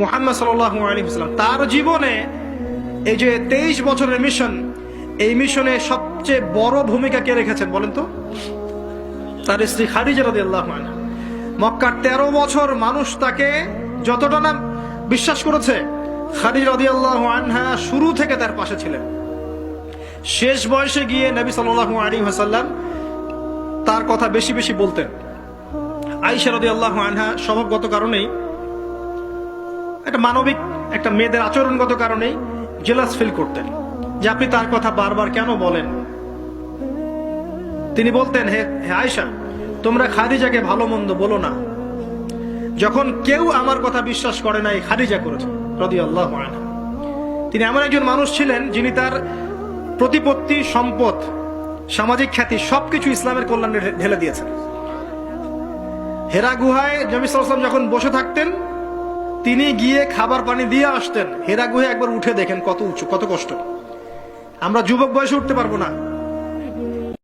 মুহাম্মদ সাল্লাল্লাহু আলাইহি ওয়াসাল্লাম তার জীবনে এই যে 23 বছরের মিশন, এই মিশনে সবচেয়ে বড় ভূমিকা কে রেখেছেন বলেন তো? তার স্ত্রী খাদিজা রাদিয়াল্লাহু আনহা। মক্কার 13 বছর মানুষ তাকে যতটা না বিশ্বাস করেছে, খাদিজা রাদিয়াল্লাহু আনহা শুরু থেকে তার পাশে ছিলেন। শেষ বয়সে গিয়ে নবী সাল্লাল্লাহু আলাইহি ওয়াসাল্লাম তার কথা বেশি বেশি বলতেন। আয়েশা রাদিয়াল্লাহু আনহা স্বভাবগত কারণেই, একটা মানবিক, একটা মেয়েদের আচরণগত কারণেই জেলাস ফিল করতেন যে আপনি তার কথা বারবার কেন বলেন। তিনি বলতেন, হে আয়েশা, তোমরা খাদিজাকে ভালো মন্দ বলো না। যখন কেউ আমার কথা বিশ্বাস করে নাই, খাদিজা করেছে রাদিয়াল্লাহু আনহা। তিনি এমন একজন মানুষ ছিলেন যিনি তার প্রতিপত্তি, সম্পদ, সামাজিক খ্যাতি সবকিছু ইসলামের কল্যাণে ঢেলে দিয়েছেন। হেরা গুহায় নবী সাল্লাল্লাহু আলাইহি ওয়াসাল্লাম যখন বসে থাকতেন, তিনি গিয়ে খাবার পানি দিয়ে আসতেন। হেরা গুহায় একবার উঠে দেখেন কত উঁচু, কত কষ্ট। আমরা যুবক বয়সে উঠতে পারবো না।